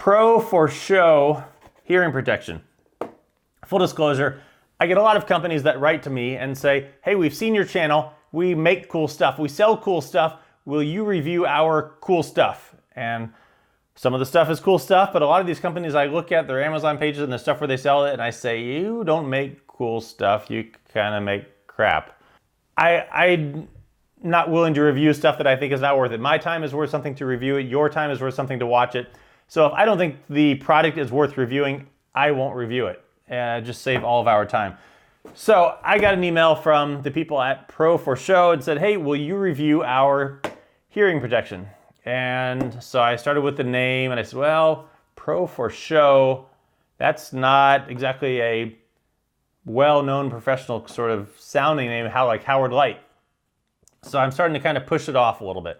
For Sho Hearing Protection. Full disclosure, I get a lot of companies that write to me and say, hey, we've seen your channel, we make cool stuff, we sell cool stuff, will you review our cool stuff? And some of the stuff is cool stuff, but a lot of these companies I look at their Amazon pages and the stuff where they sell it, and I say, you don't make cool stuff, you kind of make crap. I'm not willing to review stuff that I think is not worth it. My time is worth something to review it, your time is worth something to watch it. So if I don't think the product is worth reviewing, I won't review it. Just save all of our time. So I got an email from the people at For Sho and said, hey, will you review our hearing protection? And so I started with the name and I said, well, For Sho, that's not exactly a well-known professional sort of sounding name, like Howard Light. So I'm starting to kind of push it off a little bit.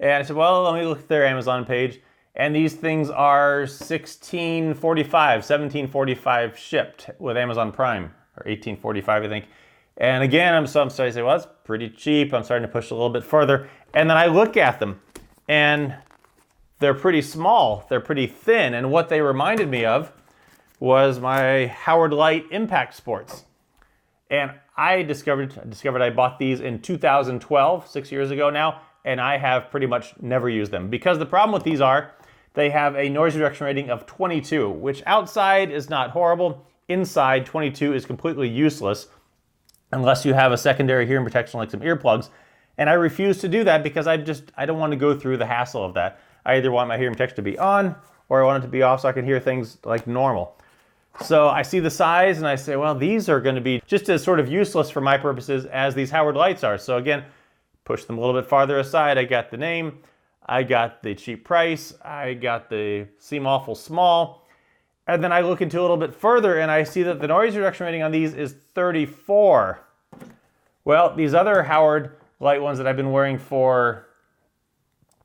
And I said, well, let me look at their Amazon page. And these things are $16.45 shipped with Amazon Prime, or $18.45, I think. And again, I'm starting to say, well, that's pretty cheap. I'm starting to push a little bit further. And then I look at them, and they're pretty small. They're pretty thin. And what they reminded me of was my Howard Light Impact Sports. And I discovered I bought these in 2012, 6 years ago now, and I have pretty much never used them. Because the problem with these are, they have a noise reduction rating of 22, which outside is not horrible. Inside, 22 is completely useless unless you have a secondary hearing protection like some earplugs. And I refuse to do that because I don't want to go through the hassle of that. I either want my hearing protection to be on or I want it to be off so I can hear things like normal. So I see the size and I say, well, these are going to be just as sort of useless for my purposes as these Howard Lights are. So again, push them a little bit farther aside. I got the name, I got the cheap price, I got the seem awful small. And then I look into a little bit further and I see that the noise reduction rating on these is 34. Well, these other Howard Light ones that I've been wearing for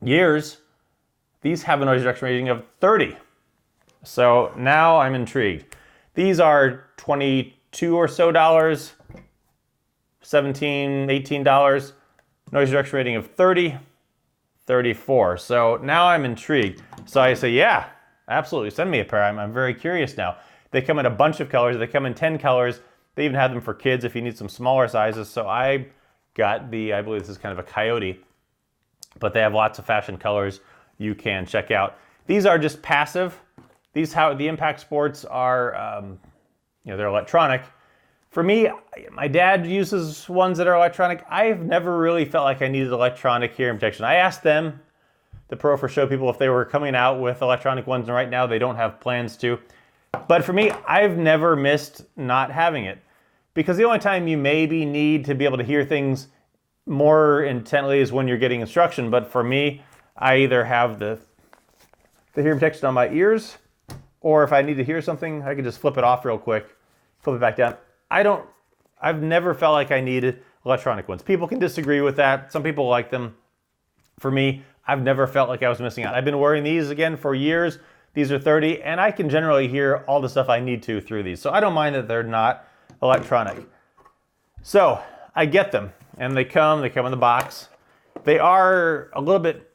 years, these have a noise reduction rating of 30. So now I'm intrigued. These are $22 or so, $17, $18, noise reduction rating of 30, 34. So now I'm intrigued. So I say, yeah, absolutely, send me a pair. I'm very curious now. They come in a bunch of colors. They come in 10 colors. They even have them for kids if you need some smaller sizes. So I got I believe this is kind of a coyote, but they have lots of fashion colors you can check out. These are just passive. The Impact Sports are, they're electronic. For me, my dad uses ones that are electronic. I've never really felt like I needed electronic hearing protection. I asked them, the For Sho people, if they were coming out with electronic ones, and right now they don't have plans to. But for me, I've never missed not having it. Because the only time you maybe need to be able to hear things more intently is when you're getting instruction. But for me, I either have the hearing protection on my ears, or if I need to hear something, I can just flip it off real quick, flip it back down. I've never felt like I needed electronic ones. People can disagree with that. Some people like them. For me, I've never felt like I was missing out. I've been wearing these again for years. These are 30, and I can generally hear all the stuff I need to through these. So I don't mind that they're not electronic. So I get them, and they come in the box. They are a little bit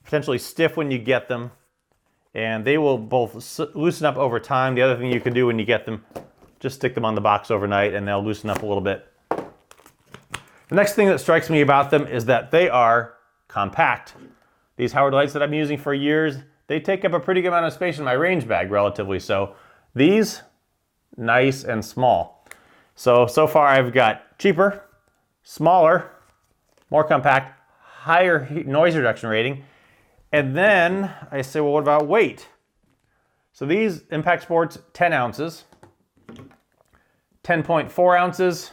potentially stiff when you get them, and they will both loosen up over time. The other thing you can do when you get them, just stick them on the box overnight and they'll loosen up a little bit. The next thing that strikes me about them is that they are compact. These Howard Lights that I've been using for years, they take up a pretty good amount of space in my range bag, relatively so. These, nice and small. So far I've got cheaper, smaller, more compact, higher noise reduction rating. And then I say, well, what about weight? So these Impact Sports, 10 ounces, 10.4 ounces,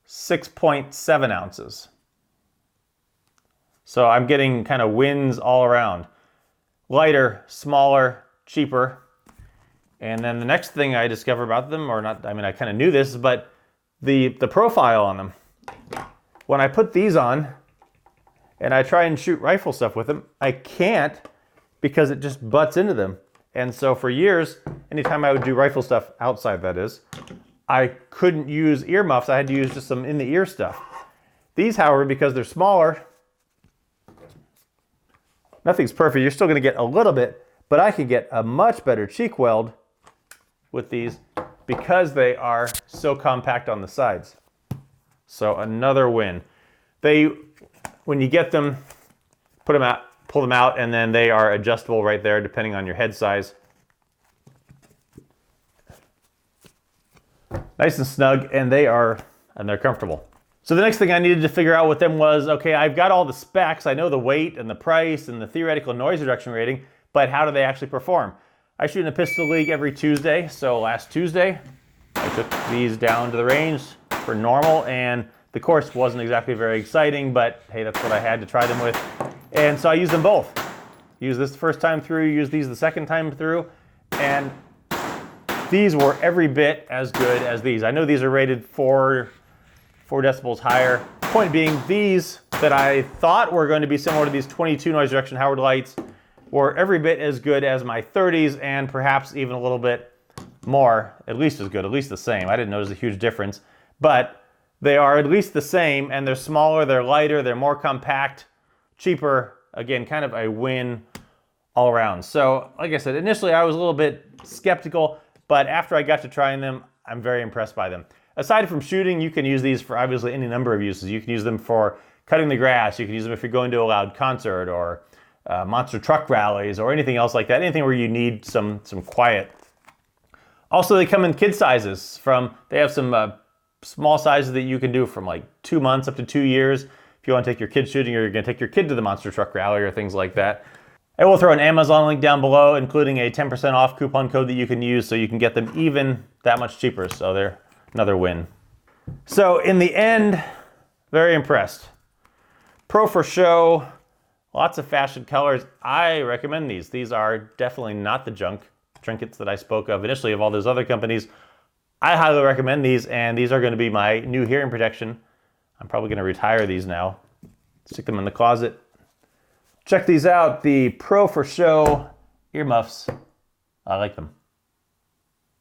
6.7 ounces. So I'm getting kind of wins all around. Lighter, smaller, cheaper. And then the next thing I discover about them, or not, I mean, I kind of knew this, but the profile on them. When I put these on and I try and shoot rifle stuff with them, I can't because it just butts into them. And so for years, anytime I would do rifle stuff outside, that is, I couldn't use earmuffs. I had to use just some in-the-ear stuff. These, however, because they're smaller, nothing's perfect. You're still going to get a little bit, but I could get a much better cheek weld with these because they are so compact on the sides. So another win. When you get them, put them out, pull them out, and then they are adjustable right there depending on your head size. Nice and snug, and they're comfortable. So the next thing I needed to figure out with them was, okay, I've got all the specs, I know the weight and the price and the theoretical noise reduction rating, but how do they actually perform? I shoot in a pistol league every Tuesday, so last Tuesday, I took these down to the range for normal, and the course wasn't exactly very exciting, but hey, that's what I had to try them with. And so I used them both. Used this the first time through, used these the second time through, and these were every bit as good as these. I know these are rated 4 decibels higher. Point being, these that I thought were going to be similar to these 22 noise reduction Howard lights were every bit as good as my 30s, and perhaps even a little bit more, at least as good, at least the same. I didn't notice a huge difference, but they are at least the same, and they're smaller, they're lighter, they're more compact, cheaper. Again, kind of a win all around. So, like I said, initially I was a little bit skeptical, but after I got to trying them, I'm very impressed by them. Aside from shooting, you can use these for obviously any number of uses. You can use them for cutting the grass, you can use them if you're going to a loud concert, or monster truck rallies, or anything else like that, anything where you need some quiet. Also, they come in kid sizes. They have some small sizes that you can do from like 2 months up to 2 years. If you want to take your kid shooting, or you're going to take your kid to the monster truck rally or things like that. I will throw an Amazon link down below, including a 10% off coupon code that you can use so you can get them even that much cheaper. So they're another win. So in the end, very impressed. For Sho, lots of fashion colors. I recommend these. These are definitely not the junk trinkets that I spoke of initially of all those other companies. I highly recommend these, and these are going to be my new hearing protection. I'm probably going to retire these now, stick them in the closet. Check these out, the For Sho earmuffs. I like them.